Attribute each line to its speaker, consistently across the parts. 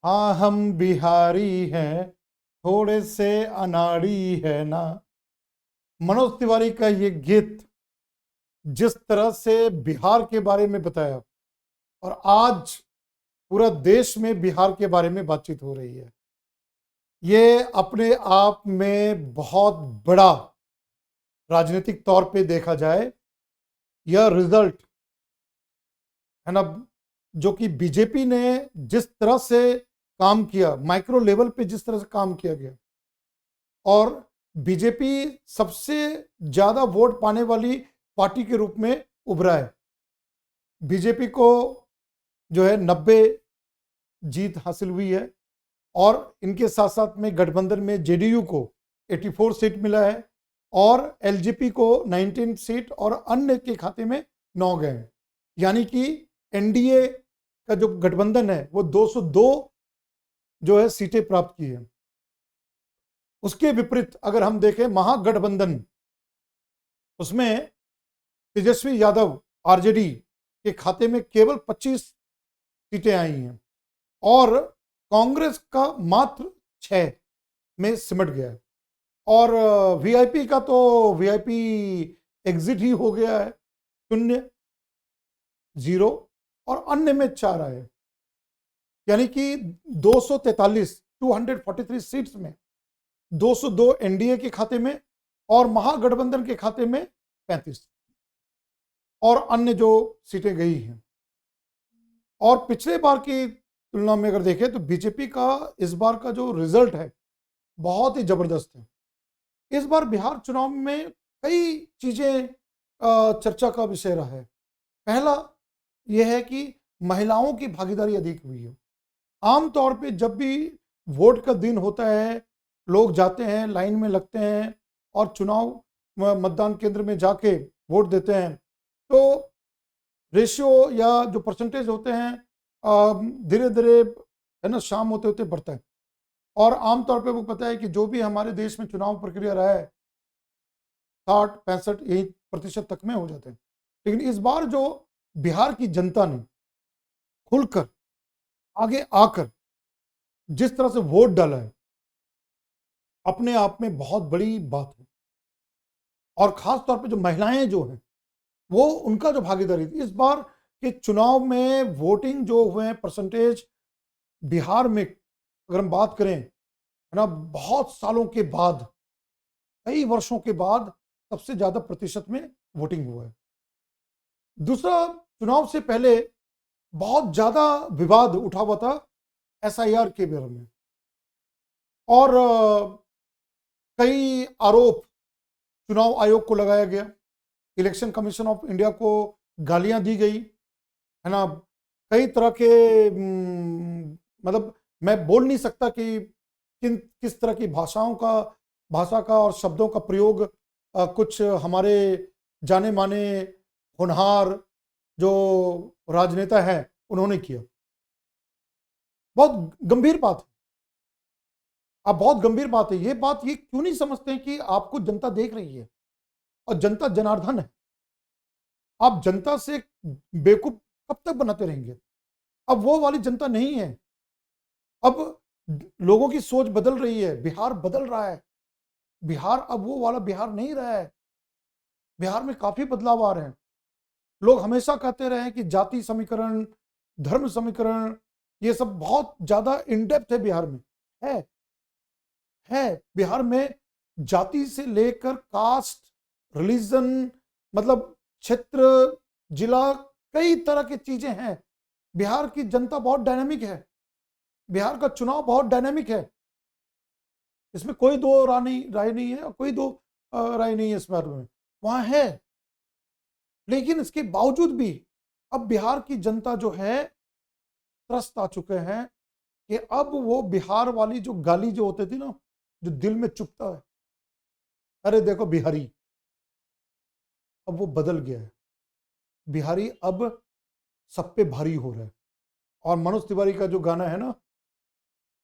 Speaker 1: हाँ हम बिहारी हैं, थोड़े से अनाड़ी है ना। मनोज तिवारी का ये गीत जिस तरह से बिहार के बारे में बताया, और आज पूरा देश में बिहार के बारे में बातचीत हो रही है, ये अपने आप में बहुत बड़ा, राजनीतिक तौर पे देखा जाए, यह रिजल्ट है ना, जो कि बीजेपी ने जिस तरह से काम किया, माइक्रो लेवल पे जिस तरह से काम किया गया, और बीजेपी सबसे ज्यादा वोट पाने वाली पार्टी के रूप में उभरा है। बीजेपी को जो है 90 जीत हासिल हुई है, और इनके साथ साथ में गठबंधन में जेडीयू को 84 सीट मिला है, और एलजेपी को 19 सीट, और अन्य के खाते में 9 गए हैं। यानी कि एनडीए का जो गठबंधन है वो 202 जो है सीटें प्राप्त की है। उसके विपरीत अगर हम देखें महागठबंधन, उसमें तेजस्वी यादव आरजेडी के खाते में केवल 25 सीटें आई हैं, और कांग्रेस का मात्र 6 में सिमट गया है। और वीआईपी का तो वीआईपी एग्जिट ही हो गया है, 0, 0, और अन्य में 4 आए। यानी कि 243 सीट्स में 202 एनडीए के खाते में, और महागठबंधन के खाते में 35, और अन्य जो सीटें गई हैं। और पिछले बार की तुलना में अगर देखें तो बीजेपी का इस बार का जो रिजल्ट है बहुत ही जबरदस्त है। इस बार बिहार चुनाव में कई चीजें चर्चा का विषय रहा है। पहला यह है कि महिलाओं की भागीदारी अधिक हुई है। आमतौर पे जब भी वोट का दिन होता है, लोग जाते हैं, लाइन में लगते हैं, और चुनाव मतदान केंद्र में जाके वोट देते हैं, तो रेशियो या जो परसेंटेज होते हैं धीरे धीरे है ना, शाम होते होते बढ़ता है। और आमतौर पे वो पता है कि जो भी हमारे देश में चुनाव प्रक्रिया रहा है 60-65 यही प्रतिशत तक में हो जाते हैं। लेकिन इस बार जो बिहार की जनता ने खुलकर आगे आकर जिस तरह से वोट डाला है, अपने आप में बहुत बड़ी बात है। और खास तौर पे जो महिलाएं जो हैं, वो उनका जो भागीदारी थी इस बार के चुनाव में, वोटिंग जो हुए हैं परसेंटेज बिहार में अगर हम बात करें, है ना, बहुत सालों के बाद, कई वर्षों के बाद सबसे ज्यादा प्रतिशत में वोटिंग हुआ है। दूसरा, चुनाव से पहले बहुत ज्यादा विवाद उठा हुआ था एसआईआर के बारे में, और कई आरोप चुनाव आयोग को लगाया गया, इलेक्शन कमीशन ऑफ इंडिया को गालियां दी गई, है ना, कई तरह के मतलब मैं बोल नहीं सकता कि किस तरह की भाषा का और शब्दों का प्रयोग कुछ हमारे जाने माने होनहार जो राजनेता हैं उन्होंने किया। बहुत गंभीर बात है। अब बहुत गंभीर बात है, ये बात ये क्यों नहीं समझते हैं कि आपको जनता देख रही है, और जनता जनार्दन है। आप जनता से बेवकूफ कब तक बनाते रहेंगे? अब वो वाली जनता नहीं है। अब लोगों की सोच बदल रही है, बिहार बदल रहा है। बिहार अब वो वाला बिहार नहीं रहा है। बिहार में काफी बदलाव आ रहे हैं। लोग हमेशा कहते रहे हैं कि जाति समीकरण, धर्म समीकरण, ये सब बहुत ज्यादा इन डेप्थ है बिहार में। है है बिहार में जाति से लेकर कास्ट, रिलीजन, मतलब क्षेत्र, जिला, कई तरह की चीजें हैं। बिहार की जनता बहुत डायनामिक है। बिहार का चुनाव बहुत डायनामिक है। इसमें कोई दो राय नहीं है, और कोई दो राय नहीं है इस बारे में, वहां है। लेकिन इसके बावजूद भी अब बिहार की जनता जो है त्रस्त आ चुके हैं कि अब वो बिहार वाली जो गाली जो होती थी ना, जो दिल में चुभता है, अरे देखो बिहारी, अब वो बदल गया है। बिहारी अब सब पे भारी हो रहा है। और मनोज तिवारी का जो गाना है ना,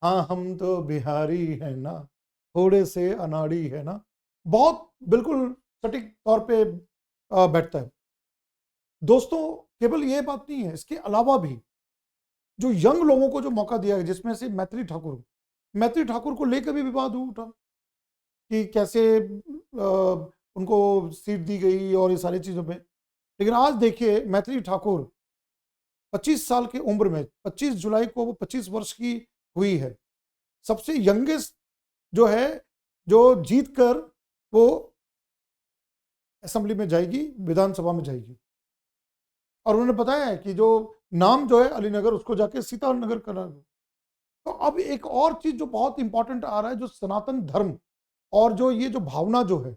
Speaker 1: हाँ हम तो बिहारी है ना, थोड़े से अनाड़ी है ना, बहुत बिल्कुल सटीक तौर पे बैठता है। दोस्तों, केवल ये बात नहीं है, इसके अलावा भी जो यंग लोगों को जो मौका दिया गया, जिसमें से मैत्री ठाकुर को लेकर भी विवाद उठा कि कैसे उनको सीट दी गई और ये सारी चीजों पे। लेकिन आज देखिए मैत्री ठाकुर 25 साल की उम्र में, 25 जुलाई को वो 25 वर्ष की हुई है, सबसे यंगेस्ट जो है, जो जीत कर वो असेंबली में जाएगी, विधानसभा में जाएगी। और उन्होंने बताया है कि जो नाम जो है अलीनगर, उसको जाके सीतानगर करना। तो अब एक और चीज जो बहुत इंपॉर्टेंट आ रहा है, जो सनातन धर्म और जो ये जो भावना जो है,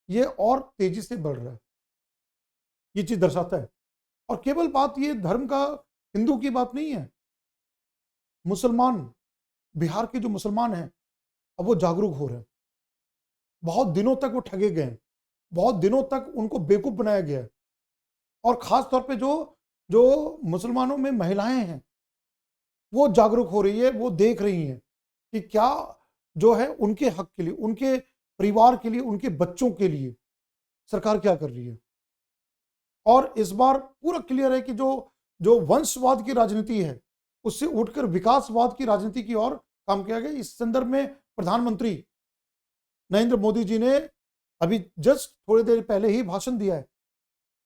Speaker 1: ये और तेजी से बढ़ रहा है, ये चीज दर्शाता है। और केवल बात ये धर्म का, हिंदू की बात नहीं है, मुसलमान, बिहार के जो मुसलमान हैं, अब वो जागरूक हो रहे हैं। बहुत दिनों तक वो ठगे गए हैं, बहुत दिनों तक उनको बेवकूफ बनाया गया है। और खास तौर पे जो जो मुसलमानों में महिलाएं हैं, वो जागरूक हो रही है, वो देख रही हैं कि क्या जो है उनके हक के लिए, उनके परिवार के लिए, उनके बच्चों के लिए सरकार क्या कर रही है। और इस बार पूरा क्लियर है कि जो जो वंशवाद की राजनीति है, उससे उठकर विकासवाद की राजनीति की ओर काम किया गया। इस संदर्भ में प्रधानमंत्री नरेंद्र मोदी जी ने अभी जस्ट थोड़ी देर पहले ही भाषण दिया है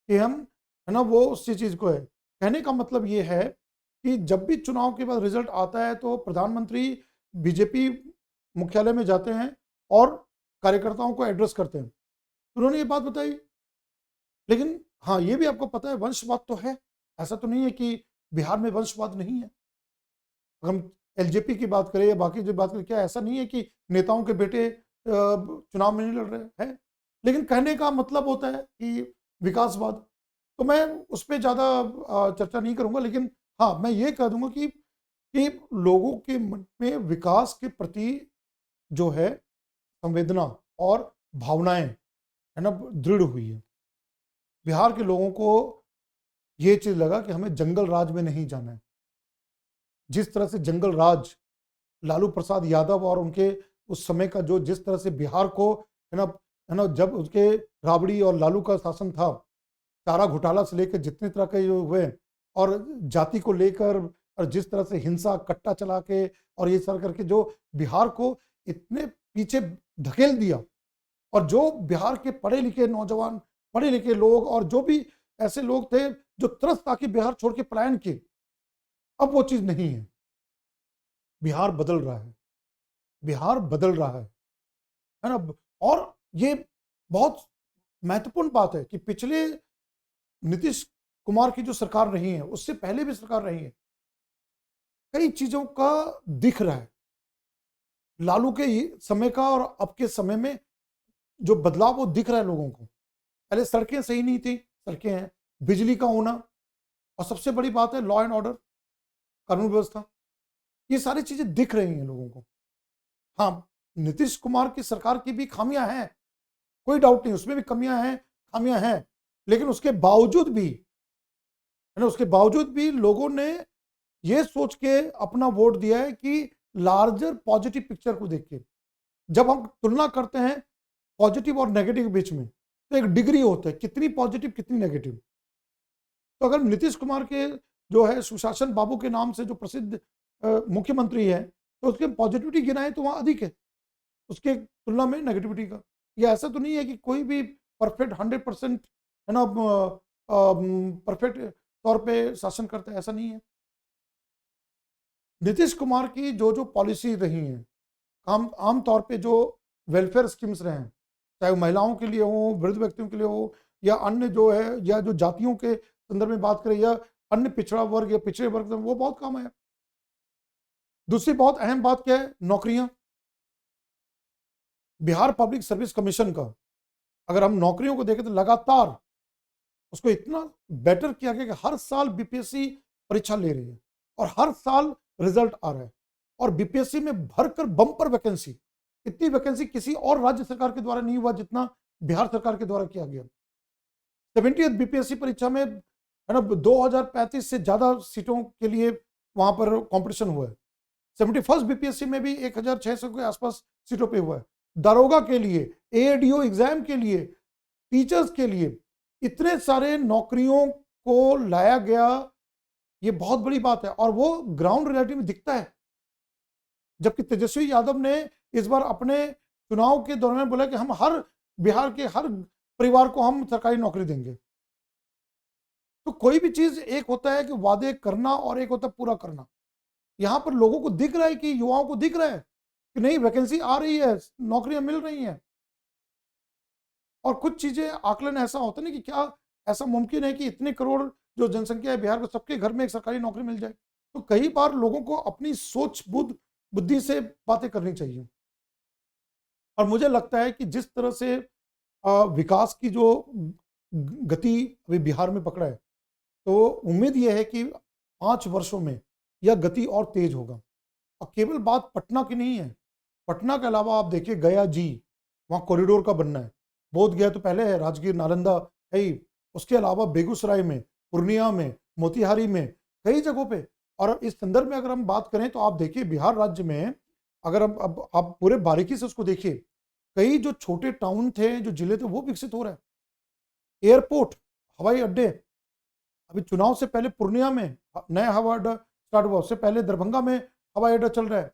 Speaker 1: कि हम, है ना, वो उसी चीज को है। कहने का मतलब ये है कि जब भी चुनाव के बाद रिजल्ट आता है तो प्रधानमंत्री बीजेपी मुख्यालय में जाते हैं और कार्यकर्ताओं को एड्रेस करते हैं। उन्होंने ये बात बताई। लेकिन हाँ, ये भी आपको पता है वंशवाद तो है, ऐसा तो नहीं है कि बिहार में वंशवाद नहीं है। अगर हम एलजेपी की बात करें या बाकी जो बात करें, क्या ऐसा नहीं है कि नेताओं के बेटे चुनाव में नहीं लड़ रहे हैं? लेकिन कहने का मतलब होता है कि विकासवाद, तो मैं उस पर ज़्यादा चर्चा नहीं करूंगा। लेकिन हाँ, मैं ये कह दूंगा कि लोगों के मन में विकास के प्रति जो है संवेदना और भावनाएं, है ना, दृढ़ हुई है। बिहार के लोगों को ये चीज लगा कि हमें जंगल राज में नहीं जाना है। जिस तरह से जंगल राज लालू प्रसाद यादव और उनके उस समय का जो, जिस तरह से बिहार को, है ना, जब उसके राबड़ी और लालू का शासन था, चारा घोटाला से लेकर जितने तरह के जो हुए, और जाति को लेकर, और जिस तरह से हिंसा कट्टा चला के और ये सब करके जो बिहार को इतने पीछे धकेल दिया, और जो बिहार के पढ़े लिखे नौजवान, पढ़े लिखे लोग और जो भी ऐसे लोग थे जो तरस ताकि बिहार छोड़ के पलायन किए, अब वो चीज नहीं है। बिहार बदल रहा है, बिहार बदल रहा है ना। और ये बहुत महत्वपूर्ण बात है कि पिछले नीतीश कुमार की जो सरकार रही है, उससे पहले भी सरकार रही है, कई चीजों का दिख रहा है। लालू के समय का और अब के समय में जो बदलाव वो दिख रहा है लोगों को। पहले सड़कें सही नहीं थी, सड़कें हैं, बिजली का होना, और सबसे बड़ी बात है लॉ एंड ऑर्डर, कानून व्यवस्था, ये सारी चीजें दिख रही हैं लोगों को। हाँ, नीतीश कुमार की सरकार की भी खामियां हैं, कोई डाउट नहीं, उसमें भी कमियां हैं, खामियां हैं। लेकिन उसके बावजूद भी, है ना, उसके बावजूद भी लोगों ने ये सोच के अपना वोट दिया है कि लार्जर पॉजिटिव पिक्चर को देख के, जब हम तुलना करते हैं पॉजिटिव और नेगेटिव के बीच में, तो एक डिग्री होता है कितनी पॉजिटिव कितनी नेगेटिव। तो अगर नीतीश कुमार के जो है सुशासन बाबू के नाम से जो प्रसिद्ध मुख्यमंत्री है, तो उसके पॉजिटिविटी गिनाए तो वहां अधिक है उसके तुलना में नेगेटिविटी का। ये ऐसा तो नहीं है कि कोई भी परफेक्ट 100%, है ना, परफेक्ट तौर पे शासन करता है, ऐसा नहीं है। नीतीश कुमार की जो जो पॉलिसी रही है, आम तौर पे जो वेलफेयर स्कीम्स रहे हैं, चाहे वो महिलाओं के लिए हो, वृद्ध व्यक्तियों के लिए हो, या अन्य जो है, या जो जातियों के संदर्भ में बात करें, या अन्य पिछड़ा वर्ग या पिछड़े वर्ग, वो बहुत कम है। दूसरी बहुत अहम बात क्या है, नौकरियां। बिहार पब्लिक सर्विस कमीशन का अगर हम नौकरियों को देखें तो लगातार उसको इतना बेटर किया गया कि हर साल बीपीएससी परीक्षा ले रही है और हर साल रिजल्ट आ रहा है। और बीपीएससी में भरकर बम्पर वैकेंसी, इतनी वैकेंसी किसी और राज्य सरकार के द्वारा नहीं हुआ जितना बिहार सरकार के द्वारा किया गया। 70th बीपीएससी परीक्षा में, है ना, 2035 से ज्यादा सीटों के लिए वहां पर कंपटीशन हुआ है। 71st बीपीएससी में भी 1600 के आसपास सीटों पे हुआ है। दारोगा के लिए, एएडीओ एग्जाम के लिए, टीचर्स के लिए, इतने सारे नौकरियों को लाया गया। ये बहुत बड़ी बात है और वो ग्राउंड रियलिटी में दिखता है। जबकि तेजस्वी यादव ने इस बार अपने चुनाव के दौरान बोला कि हम हर बिहार के हर परिवार को हम सरकारी नौकरी देंगे। तो कोई भी चीज, एक होता है कि वादे करना और एक होता है पूरा करना। यहां पर लोगों को दिख रहा है कि युवाओं को दिख रहा है कि नहीं, वैकेंसी आ रही है, नौकरियां मिल रही हैं। और कुछ चीजें आकलन ऐसा होता है ना कि क्या ऐसा मुमकिन है कि इतने करोड़ जो जनसंख्या है बिहार को, सबके घर में एक सरकारी नौकरी मिल जाए? तो कई बार लोगों को अपनी सोच बुद्धि से बातें करनी चाहिए। और मुझे लगता है कि जिस तरह से विकास की जो गति अभी बिहार में पकड़ा है, तो उम्मीद यह है कि 5 वर्षों में यह गति और तेज होगा। और केवल बात पटना की नहीं है, पटना के अलावा आप देखिए गया जी, वहाँ कॉरिडोर का बनना है। बोध गया तो पहले है, राजगीर नालंदा है ही, उसके अलावा बेगूसराय में, पूर्णिया में, मोतिहारी में, कई जगहों पे। और इस संदर्भ में अगर हम बात करें तो आप देखिए बिहार राज्य में, अगर अब आप पूरे बारीकी से उसको देखिए, कई जो छोटे टाउन थे, जो जिले थे, वो विकसित हो रहे हैं। एयरपोर्ट, हवाई अड्डे, अभी चुनाव से पहले पूर्णिया में नया हवाई अड्डा स्टार्ट हुआ, उससे पहले दरभंगा में हवाई अड्डा चल रहा है,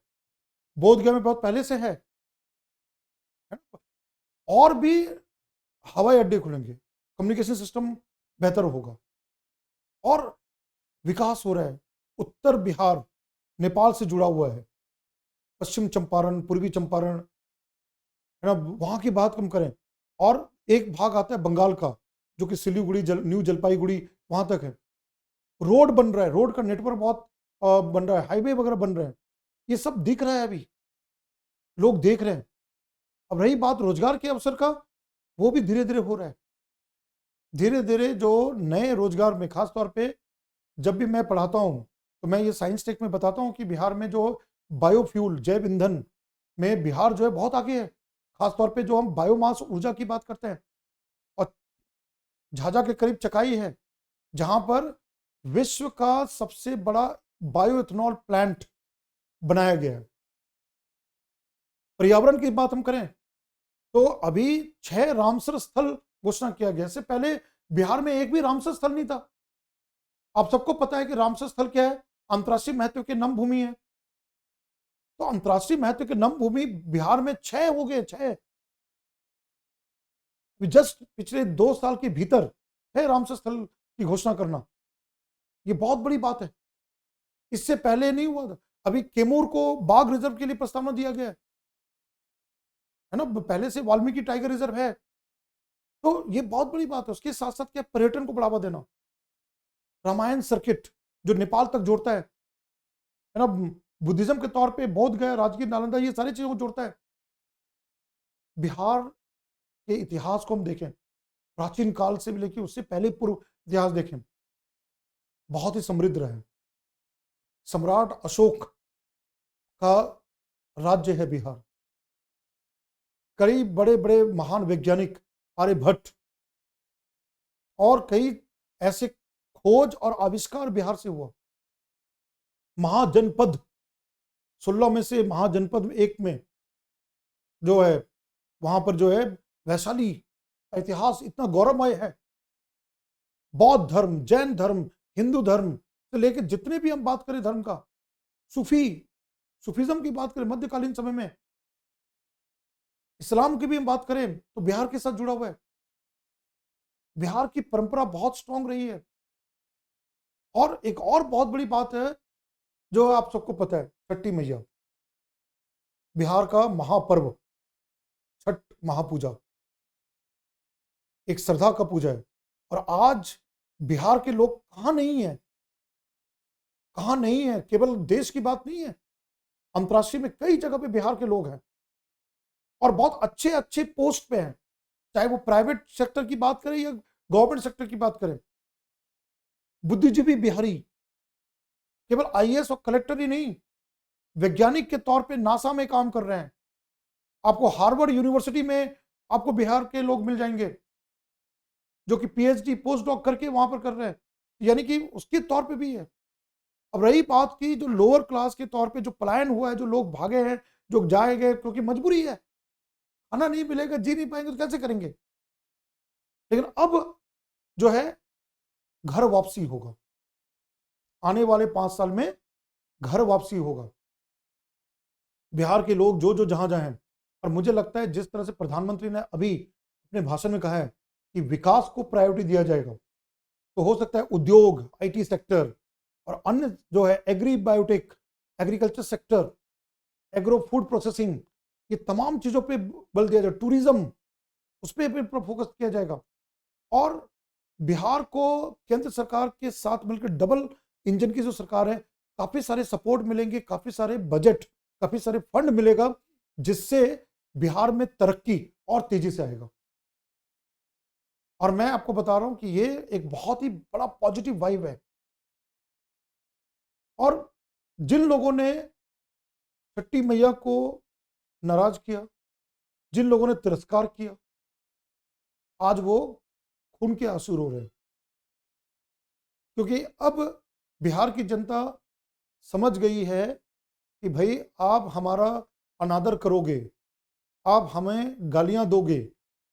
Speaker 1: बोध गया में बहुत पहले से है ना? और भी हवाई अड्डे खुलेंगे, कम्युनिकेशन सिस्टम बेहतर होगा और विकास हो रहा है। उत्तर बिहार नेपाल से जुड़ा हुआ है, पश्चिम चंपारण, पूर्वी चंपारण, है ना, वहां की बात कम करें। और एक भाग आता है बंगाल का, जो कि सिलीगुड़ी, न्यू जलपाईगुड़ी, वहां तक है। रोड बन रहा है, रोड का नेटवर्क बहुत बन रहा है, हाईवे वगैरह बन रहे हैं। ये सब दिख रहा है, अभी लोग देख रहे हैं। अब रही बात रोजगार के अवसर का, वो भी धीरे धीरे हो रहा है। धीरे धीरे जो नए रोजगार में, खासतौर पे जब भी मैं पढ़ाता हूं तो मैं ये साइंस टेक में बताता हूं कि बिहार में जो बायोफ्यूल, जैव ईंधन में बिहार जो है बहुत आगे है। खासतौर पे जो हम बायोमास ऊर्जा की बात करते हैं, और झाझा के करीब चकाई है, जहां पर विश्व का सबसे बड़ा बायो इथेनॉल प्लांट बनाया गया है। पर्यावरण की बात हम करें तो अभी 6 रामसर स्थल घोषणा किया गया। इससे पहले बिहार में एक भी रामसर स्थल नहीं था। आप सबको पता है कि रामसर स्थल क्या है, अंतर्राष्ट्रीय महत्व के नम भूमि है। तो अंतर्राष्ट्रीय महत्व के नम भूमि बिहार में 6 हो गए, 6 जस्ट पिछले 2 साल के भीतर 6 रामसर स्थल की घोषणा करना, ये बहुत बड़ी बात है। इससे पहले नहीं हुआ था। अभी कैमूर को बाघ रिजर्व के लिए प्रस्तावना दिया गया है ना, पहले से वाल्मीकि टाइगर रिजर्व है। तो ये बहुत बड़ी बात है। उसके साथ साथ क्या, पर्यटन को बढ़ावा देना, रामायण सर्किट जो नेपाल तक जोड़ता है ना, बुद्धिज्म के तौर पे बोध गया, राजगीर, नालंदा, ये सारी चीजों को जोड़ता है। बिहार के इतिहास को हम देखें, प्राचीन काल से भी लेकर उससे पहले पूर्व इतिहास देखें, बहुत ही समृद्ध रहे। सम्राट अशोक का राज्य है बिहार। कई बड़े बड़े महान वैज्ञानिक, आर्यभट्ट और कई ऐसे खोज और आविष्कार बिहार से हुआ। महाजनपद 16 में से महाजनपद एक में जो है, वहां पर जो है वैशाली का इतिहास इतना गौरवमय है। बौद्ध धर्म, जैन धर्म, हिंदू धर्म से लेकर जितने भी हम बात करें धर्म का, सूफीज्म की बात करें मध्यकालीन समय में, इस्लाम की भी हम बात करें तो बिहार के साथ जुड़ा हुआ है। बिहार की परंपरा बहुत स्ट्रांग रही है। और एक और बहुत बड़ी बात है जो आप सबको पता है, छठी मैया, बिहार का महापर्व, छठ महापूजा, एक श्रद्धा का पूजा है। और आज बिहार के लोग कहां नहीं है, कहां नहीं है। केवल देश की बात नहीं है, अंतर्राष्ट्रीय में कई जगह पे बिहार के लोग हैं और बहुत अच्छे अच्छे पोस्ट पे हैं, चाहे वो प्राइवेट सेक्टर की बात करें या गवर्नमेंट सेक्टर की बात करें। बुद्धिजीवी बिहारी केवल आईएएस और कलेक्टर ही नहीं, वैज्ञानिक के तौर पे नासा में काम कर रहे हैं। आपको हार्वर्ड यूनिवर्सिटी में आपको बिहार के लोग मिल जाएंगे जो कि पीएचडी, पोस्ट डॉक करके वहां पर कर रहे हैं, यानी कि उसके तौर पे भी है। अब रही बात की जो लोअर क्लास के तौर पे जो पलायन हुआ है, जो लोग भागे हैं, जो जाए गए क्योंकि मजबूरी है, खाना नहीं मिलेगा, जी नहीं पाएंगे तो कैसे करेंगे। लेकिन अब जो है घर वापसी होगा। आने वाले 5 साल में घर वापसी होगा। बिहार के लोग जो जो जहां जहां हैं, और मुझे लगता है जिस तरह से प्रधानमंत्री ने अभी अपने भाषण में कहा है कि विकास को प्रायोरिटी दिया जाएगा, तो हो सकता है उद्योग, आईटी सेक्टर और अन्य जो है agri biotech, agriculture sector, agro food processing, ये तमाम चीजों पे बल दिया जाए, टूरिज्म उस पर फोकस किया जाएगा। और बिहार को केंद्र सरकार के साथ मिलकर डबल इंजन की जो सरकार है, काफी सारे सपोर्ट मिलेंगे, काफी सारे बजट, काफी सारे फंड मिलेगा, जिससे बिहार में तरक्की और तेजी से आएगा। और मैं आपको बता रहा हूं कि ये एक बहुत ही बड़ा पॉजिटिव वाइब है। और जिन लोगों ने छठी मैया को नाराज किया, जिन लोगों ने तिरस्कार किया, आज वो खून के आंसू रो रहे हैं, क्योंकि अब बिहार की जनता समझ गई है कि भाई आप हमारा अनादर करोगे, आप हमें गालियां दोगे,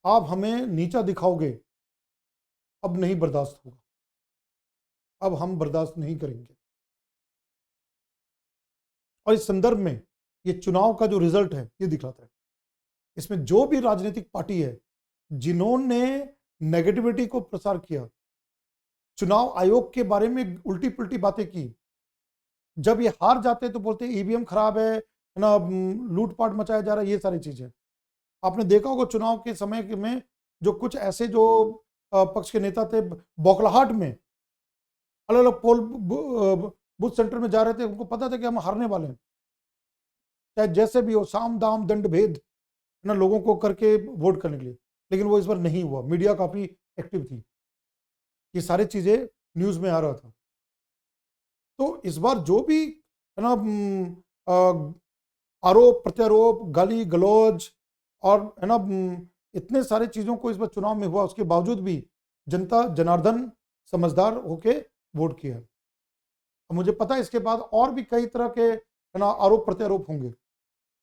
Speaker 1: आप हमें नीचा दिखाओगे, अब नहीं बर्दाश्त होगा, अब हम बर्दाश्त नहीं करेंगे। और इस संदर्भ में ये चुनाव का जो रिजल्ट है ये दिखाता है, इसमें जो भी राजनीतिक पार्टी है जिन्होंने नेगेटिविटी को प्रसार किया, चुनाव आयोग के बारे में उल्टी पुल्टी बातें की, जब ये हार जाते तो बोलते ईवीएम खराब है ना, लूटपाट मचाया जा रहा है, ये सारी चीजें आपने देखा होगा। चुनाव के समय में जो कुछ ऐसे जो पक्ष के नेता थे, बौखलाहट में अलग अलग पोल बूथ सेंटर में जा रहे थे, उनको पता था कि हम हारने वाले हैं, चाहे जैसे भी हो, साम दाम दंड भेद ना लोगों को करके वोट करने के लिए। लेकिन वो इस बार नहीं हुआ, मीडिया काफी एक्टिव थी, ये सारी चीजें न्यूज में आ रहा था। तो इस बार जो भी है ना आरोप प्रत्यारोप, गाली गलौज और है ना इतने सारे चीजों को इस बार चुनाव में हुआ, उसके बावजूद भी जनता जनार्दन समझदार होके वोट किया। अब मुझे पता है इसके बाद और भी कई तरह के है ना आरोप प्रत्यारोप होंगे,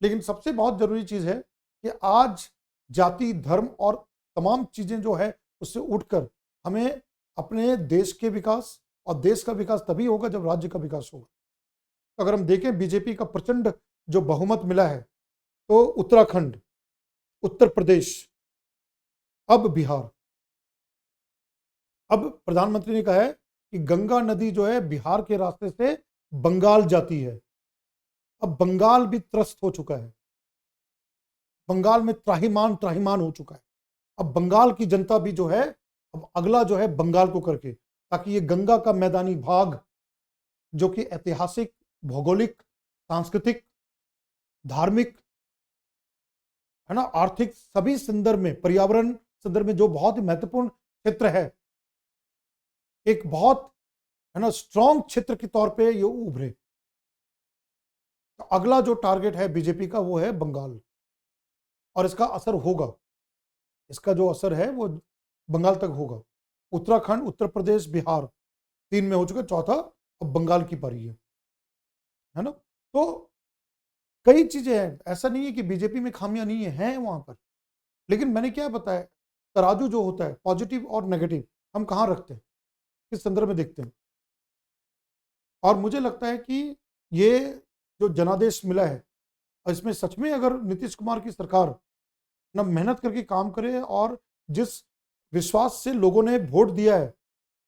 Speaker 1: लेकिन सबसे बहुत जरूरी चीज है कि आज जाति, धर्म और तमाम चीजें जो है उससे उठकर हमें अपने देश के विकास, और देश का विकास तभी होगा जब राज्य का विकास होगा। तो अगर हम देखें बीजेपी का प्रचंड जो बहुमत मिला है, तो उत्तराखंड, उत्तर प्रदेश, अब बिहार, अब प्रधानमंत्री ने कहा है कि गंगा नदी जो है बिहार के रास्ते से बंगाल जाती है। अब बंगाल भी त्रस्त हो चुका है, बंगाल में त्राहिमाम त्राहिमाम हो चुका है। अब बंगाल की जनता भी जो है अब अगला जो है बंगाल को करके, ताकि ये गंगा का मैदानी भाग जो कि ऐतिहासिक, भौगोलिक, सांस्कृतिक, धार्मिक है ना, आर्थिक सभी संदर्भ में, पर्यावरण संदर्भ में जो बहुत ही महत्वपूर्ण क्षेत्र है, एक बहुत है ना स्ट्रॉन्ग क्षेत्र के तौर पे ये उभरे। तो अगला जो टारगेट है बीजेपी का वो है बंगाल, और इसका असर होगा, इसका जो असर है वो बंगाल तक होगा। उत्तराखंड, उत्तर प्रदेश, बिहार 3 में हो चुका, चौथा अब बंगाल की पारी है ना। तो कई चीजें हैं, ऐसा नहीं है कि बीजेपी में खामियां नहीं है वहां पर, लेकिन मैंने क्या बताया, तराजू जो होता है पॉजिटिव और नेगेटिव हम कहां रखते हैं, किस संदर्भ में देखते हैं। और मुझे लगता है कि ये जो जनादेश मिला है, इसमें सच में अगर नीतीश कुमार की सरकार ना मेहनत करके काम करे और जिस विश्वास से लोगों ने वोट दिया है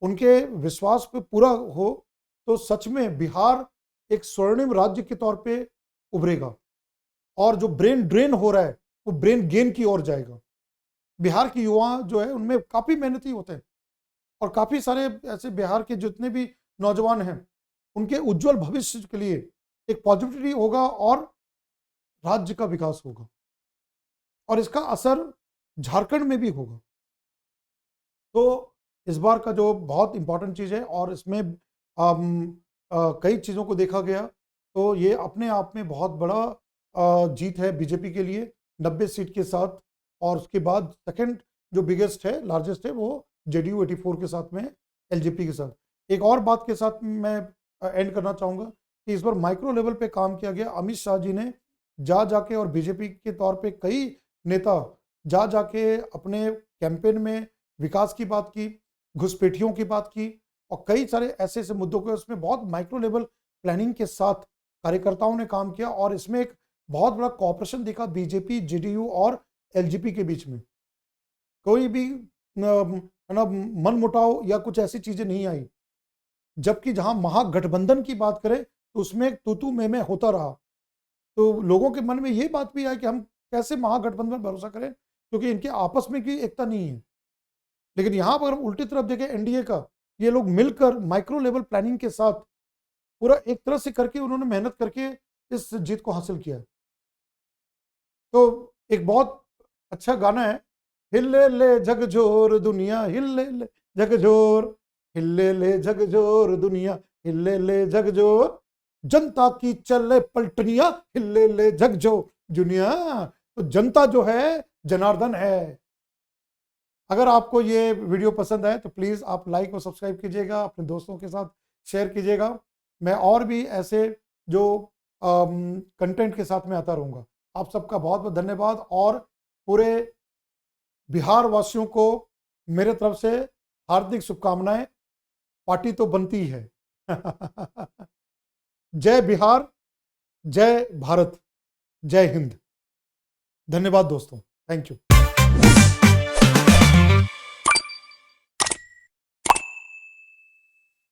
Speaker 1: उनके विश्वास पे पूरा हो, तो सच में बिहार एक स्वर्णिम राज्य के तौर पे उभरेगा, और जो ब्रेन ड्रेन हो रहा है वो ब्रेन गेन की ओर जाएगा। बिहार के युवा जो है उनमें काफी मेहनती होते हैं, और काफी सारे ऐसे बिहार के जितने भी नौजवान हैं उनके उज्जवल भविष्य के लिए एक पॉजिटिविटी होगा और राज्य का विकास होगा, और इसका असर झारखंड में भी होगा। तो इस बार का जो बहुत इंपॉर्टेंट चीज है, और इसमें कई चीजों को देखा गया, तो ये अपने आप में बहुत बड़ा जीत है बीजेपी के लिए 90 सीट के साथ। और उसके बाद सेकंड जो बिगेस्ट है, लार्जेस्ट है, वो जेडीयू 84 के साथ में, एलजेपी के साथ। एक और बात के साथ मैं एंड करना चाहूंगा कि इस बार माइक्रो लेवल पे काम किया गया। अमित शाह जी ने जा जाके, और बीजेपी के तौर पे कई नेता जा जाके अपने कैंपेन में विकास की बात की, घुसपैठियों की बात की, और कई सारे ऐसे ऐसे मुद्दों को उसमें बहुत माइक्रो लेवल प्लानिंग के साथ कार्यकर्ताओं ने काम किया और इसमें एक बहुत बड़ा कॉपरेशन दिखा बीजेपी, जेडीयू और एलजेपी के बीच में। कोई भी मनमुटाव या कुछ ऐसी चीजें नहीं आई। जबकि जहां महागठबंधन की बात करें तो उसमें तू मैं होता रहा। तो लोगों के मन में ये बात भी आई कि हम कैसे महागठबंधन पर भरोसा करें, क्योंकि इनके आपस में की एकता नहीं है। लेकिन यहां पर हम उल्टी तरफ देखें एनडीए का, ये लोग मिलकर माइक्रो लेवल प्लानिंग के साथ पूरा एक तरह से करके उन्होंने मेहनत करके इस जीत को हासिल किया। तो एक बहुत अच्छा गाना है, हिले ले झकझोर दुनिया हिले ले झकझोर, हिले ले झकझोर दुनिया हिले ले झकझोर, जनता की चले पलटनिया हिले ले झकझोर दुनिया। तो जनता जो है जनार्दन है। अगर आपको ये वीडियो पसंद आए तो प्लीज आप लाइक और सब्सक्राइब कीजिएगा, अपने दोस्तों के साथ शेयर कीजिएगा। मैं और भी ऐसे जो कंटेंट के साथ में आता रहूंगा। आप सबका बहुत बहुत धन्यवाद और पूरे बिहार वासियों को मेरे तरफ से हार्दिक शुभकामनाएं। पार्टी तो बनती है। जय बिहार, जय भारत, जय हिंद। धन्यवाद दोस्तों, थैंक यू।